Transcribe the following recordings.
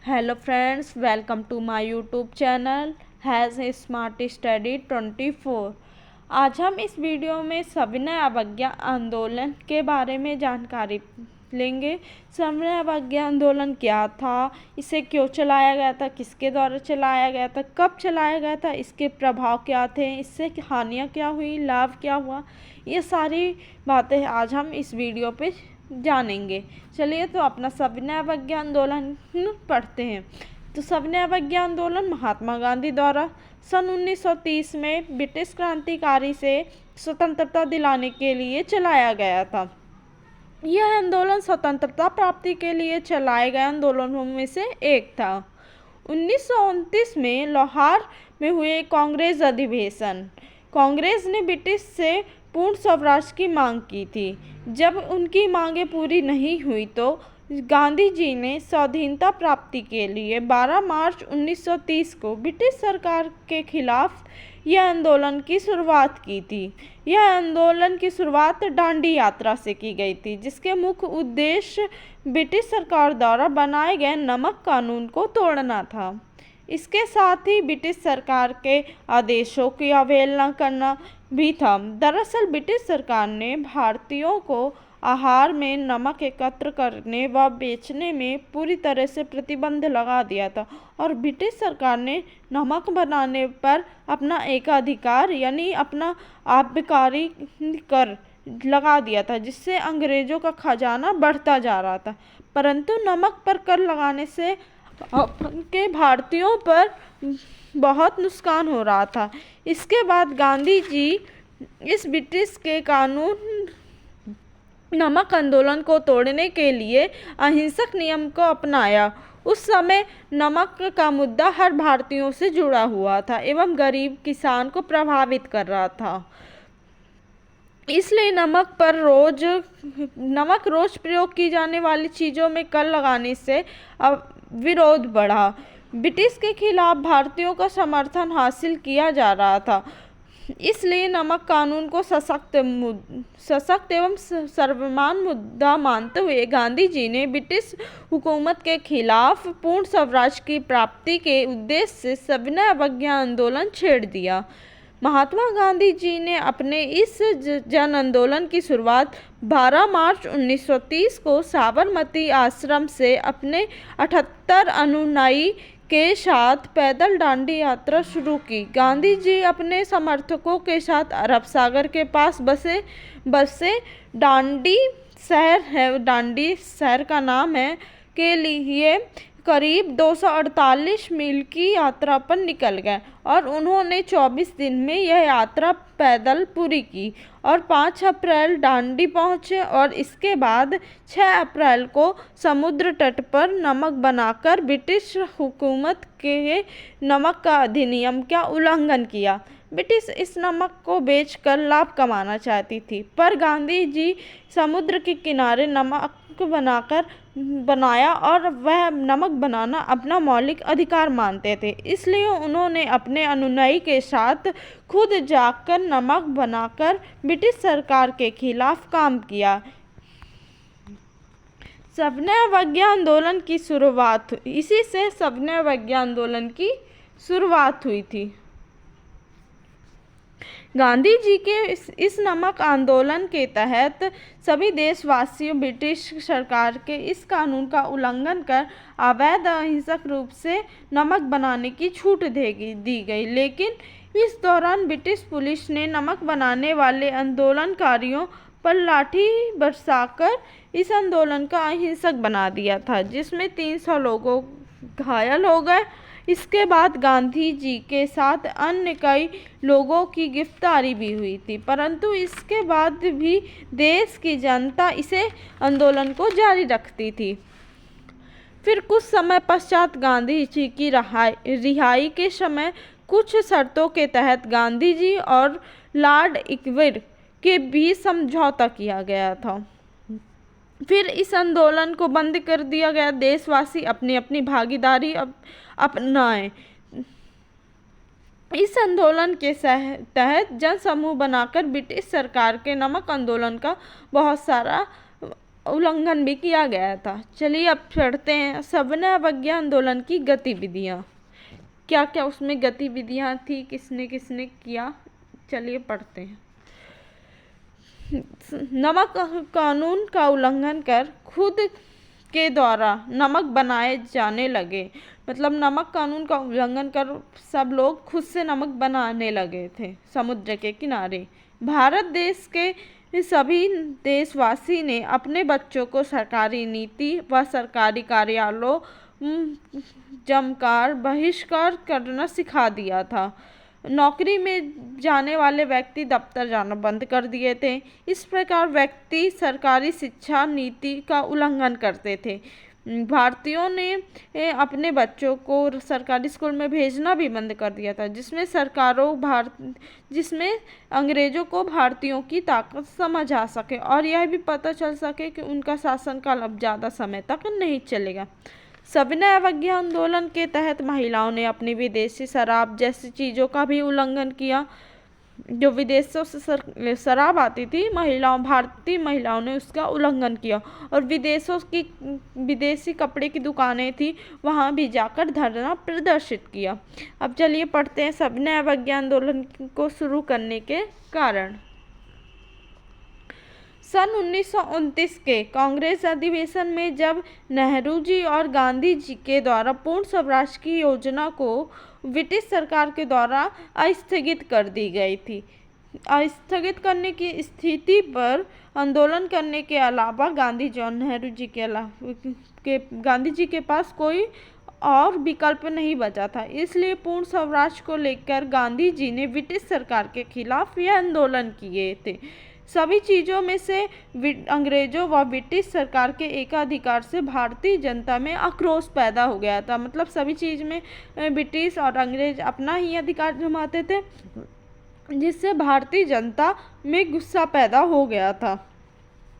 Hello friends, welcome to my YouTube channel has a smart study 24। आज हम इस video में सविनय अवज्ञा आंदोलन के बारे में जानकारी लेंगे। सविनय अवज्ञा आंदोलन क्या था, इसे क्यों चलाया गया था, किसके द्वारा चलाया गया था, कब चलाया गया था, इसके प्रभाव क्या थे, इससे हानियाँ क्या हुई, लाभ क्या हुआ, ये सारी बातें आज हम इस वीडियो पे जानेंगे। चलिए तो अपना सविनय अवज्ञा आंदोलन पढ़ते हैं। तो सविनय अवज्ञा आंदोलन महात्मा गांधी द्वारा सन 1930 में ब्रिटिश क्रांतिकारी से स्वतंत्रता दिलाने के लिए चलाया गया था। यह आंदोलन स्वतंत्रता प्राप्ति के लिए चलाए गए आंदोलनों में से एक था। 1929 में लाहौर में हुए कांग्रेस अधिवेशन, कांग्रेस ने ब्रिटिश से पूर्ण स्वराज की मांग की थी। जब उनकी मांगें पूरी नहीं हुई तो गांधी जी ने स्वाधीनता प्राप्ति के लिए 12 मार्च 1930 को ब्रिटिश सरकार के खिलाफ यह आंदोलन की शुरुआत की थी। यह आंदोलन की शुरुआत दांडी यात्रा से की गई थी, जिसके मुख्य उद्देश्य ब्रिटिश सरकार द्वारा बनाए गए नमक कानून को तोड़ना था। इसके साथ ही ब्रिटिश सरकार के आदेशों की अवहेलना करना भी था। दरअसल ब्रिटिश सरकार ने भारतीयों को आहार में नमक एकत्र करने व बेचने में पूरी तरह से प्रतिबंध लगा दिया था और ब्रिटिश सरकार ने नमक बनाने पर अपना एकाधिकार यानी अपना आबकारी कर लगा दिया था, जिससे अंग्रेजों का खजाना बढ़ता जा रहा था। परंतु नमक पर कर लगाने से के भारतीयों पर बहुत नुकसान हो रहा था। इसके बाद गांधी जी इस ब्रिटिश के कानून नमक आंदोलन को तोड़ने के लिए अहिंसक नियम को अपनाया। उस समय नमक का मुद्दा हर भारतीयों से जुड़ा हुआ था एवं गरीब किसान को प्रभावित कर रहा था। इसलिए नमक रोज प्रयोग की जाने वाली चीज़ों में कर लगाने से अब विरोध बढ़ा। ब्रिटिश के खिलाफ भारतीयों का समर्थन हासिल किया जा रहा था। इसलिए नमक कानून को सशक्त एवं सर्वमान्य मुद्दा मानते हुए गांधी जी ने ब्रिटिश हुकूमत के खिलाफ पूर्ण स्वराज की प्राप्ति के उद्देश्य से सविनय अवज्ञा आंदोलन छेड़ दिया। महात्मा गांधी जी ने अपने इस जन आंदोलन की शुरुआत 12 मार्च 1930 को साबरमती आश्रम से अपने 78 अनुयायी के साथ पैदल दांडी यात्रा शुरू की। गांधी जी अपने समर्थकों के साथ अरब सागर के पास बसे दांडी शहर का नाम है के लिए करीब 248 मील की यात्रा पर निकल गए और उन्होंने 24 दिन में यह यात्रा पैदल पूरी की और 5 अप्रैल दांडी पहुंचे और इसके बाद 6 अप्रैल को समुद्र तट पर नमक बनाकर ब्रिटिश हुकूमत के नमक का अधिनियम का उल्लंघन किया। ब्रिटिश इस नमक को बेचकर लाभ कमाना चाहती थी, पर गांधी जी समुद्र के किनारे नमक बनाया और वह नमक बनाना अपना मौलिक अधिकार मानते थे। इसलिए उन्होंने अपने अनुयायी के साथ खुद जाकर नमक बनाकर ब्रिटिश सरकार के खिलाफ काम किया। सविनय अवज्ञा आंदोलन की शुरुआत इसी से सविनय अवज्ञा आंदोलन की शुरुआत हुई थी। गांधी जी के इस नमक आंदोलन के तहत सभी देशवासियों ब्रिटिश सरकार के इस कानून का उल्लंघन कर अवैध अहिंसक रूप से नमक बनाने की छूट दी गई। लेकिन इस दौरान ब्रिटिश पुलिस ने नमक बनाने वाले आंदोलनकारियों पर लाठी बरसाकर इस आंदोलन का अहिंसक बना दिया था, जिसमें 300 लोग घायल हो गए। इसके बाद गांधी जी के साथ अन्य कई लोगों की गिरफ्तारी भी हुई थी, परंतु इसके बाद भी देश की जनता इसे आंदोलन को जारी रखती थी। फिर कुछ समय पश्चात गांधी जी की रिहाई के समय कुछ शर्तों के तहत गांधी जी और लॉर्ड इरविन के बीच समझौता किया गया था। फिर इस आंदोलन को बंद कर दिया गया। देशवासी अपनी अपनी भागीदारी अपनाएं। इस आंदोलन के तहत जन समूह बनाकर ब्रिटिश सरकार के नमक आंदोलन का बहुत सारा उल्लंघन भी किया गया था। चलिए अब पढ़ते हैं सविनय अवज्ञा आंदोलन की गतिविधियाँ। क्या क्या उसमें गतिविधियाँ थी, किसने किसने किया, चलिए पढ़ते हैं। नमक कानून का उल्लंघन कर खुद के द्वारा नमक बनाए जाने लगे। मतलब नमक कानून का उल्लंघन कर सब लोग खुद से नमक बनाने लगे थे समुद्र के किनारे। भारत देश के सभी देशवासी ने अपने बच्चों को सरकारी नीति व सरकारी कार्यालयों जमकर बहिष्कार करना सिखा दिया था। नौकरी में जाने वाले व्यक्ति दफ्तर जाना बंद कर दिए थे। इस प्रकार व्यक्ति सरकारी शिक्षा नीति का उल्लंघन करते थे। भारतीयों ने अपने बच्चों को सरकारी स्कूल में भेजना भी बंद कर दिया था, जिसमें अंग्रेजों को भारतीयों की ताकत समझ आ सके और यह भी पता चल सके कि उनका शासनकाल अब ज़्यादा समय तक नहीं चलेगा। सविनय अवज्ञा आंदोलन के तहत महिलाओं ने अपनी विदेशी शराब जैसी चीज़ों का भी उल्लंघन किया। जो विदेशों से शराब आती थी, भारतीय महिलाओं ने उसका उल्लंघन किया और विदेशी कपड़े की दुकानें थी, वहां भी जाकर धरना प्रदर्शित किया। अब चलिए पढ़ते हैं सविनय अवज्ञा आंदोलन को शुरू करने के कारण। सन 1929 के कांग्रेस अधिवेशन में जब नेहरू जी और गांधी जी के द्वारा पूर्ण स्वराज की योजना को ब्रिटिश सरकार के द्वारा स्थगित कर दी गई थी। स्थगित करने की स्थिति पर आंदोलन करने के अलावा गांधी जी और नेहरू जी गांधी जी के पास कोई और विकल्प नहीं बचा था। इसलिए पूर्ण स्वराज को लेकर गांधी जी ने ब्रिटिश सरकार के खिलाफ यह आंदोलन किए थे। सभी चीज़ों में से अंग्रेजों व ब्रिटिश सरकार के एकाधिकार से भारतीय जनता में आक्रोश पैदा हो गया था। मतलब सभी चीज़ में ब्रिटिश और अंग्रेज अपना ही अधिकार जमाते थे, जिससे भारतीय जनता में गुस्सा पैदा हो गया था,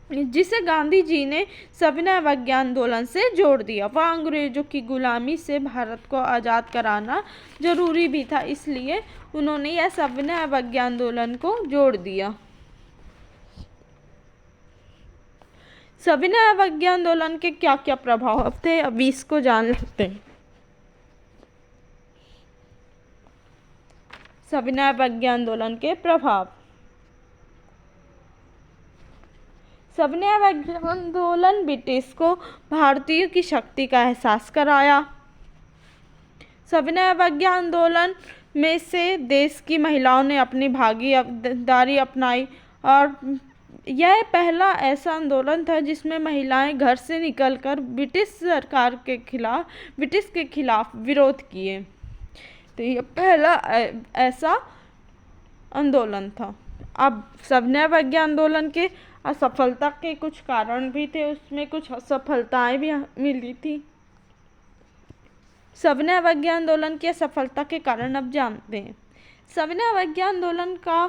जिसे गांधी जी ने सविनय अवज्ञा आंदोलन से जोड़ दिया। वह अंग्रेजों की गुलामी से भारत को आज़ाद कराना जरूरी भी था, इसलिए उन्होंने यह सविनय अवज्ञा आंदोलन को जोड़ दिया। सविनय अवज्ञा आंदोलन के क्या क्या प्रभाव थे, अभी इसको जान लेते हैं। सविनय अवज्ञा आंदोलन के प्रभाव। सविनय अवज्ञा आंदोलन ब्रिटिश को भारतीयों की शक्ति का एहसास कराया। सविनय अवज्ञा आंदोलन में से देश की महिलाओं ने अपनी भागीदारी अपनाई और यह पहला ऐसा आंदोलन था जिसमें महिलाएं घर से निकलकर ब्रिटिश के खिलाफ विरोध किए। तो यह पहला ऐसा आंदोलन था। अब सविनय अवज्ञा आंदोलन के असफलता के कुछ कारण भी थे, उसमें कुछ असफलताएं भी मिली थी। सविनय अवज्ञा आंदोलन की असफलता के कारण अब जानते हैं। सविनय अवज्ञा आंदोलन का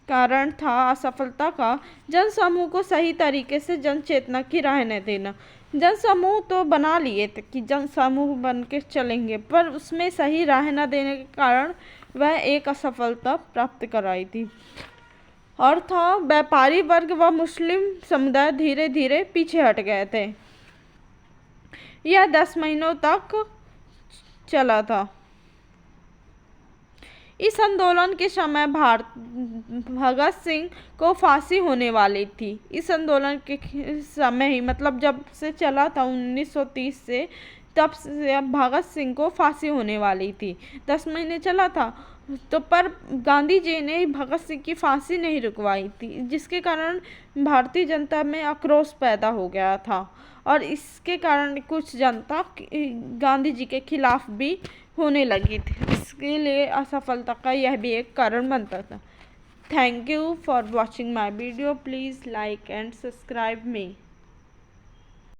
कारण था असफलता का जन समूह को सही तरीके से जन चेतना की राह न देना। जन समूह तो बना लिए थे कि जन समूह बन के चलेंगे, पर उसमें सही राह न देने के कारण वह एक असफलता प्राप्त कराई थी। और था व्यापारी वर्ग व मुस्लिम समुदाय धीरे धीरे पीछे हट गए थे। यह 10 महीनों तक चला था। इस आंदोलन के समय भगत सिंह को फांसी होने वाली थी। इस आंदोलन के समय ही, मतलब जब से चला था 1930 से, तब से भगत सिंह को फांसी होने वाली थी। 10 महीने चला था तो पर गांधी जी ने भगत सिंह की फांसी नहीं रुकवाई थी, जिसके कारण भारतीय जनता में आक्रोश पैदा हो गया था और इसके कारण कुछ जनता गांधी जी के खिलाफ भी होने लगी थी। इसके लिए असफलता का यह भी एक कारण बनता था। Thank you for watching my video. Please like and subscribe me.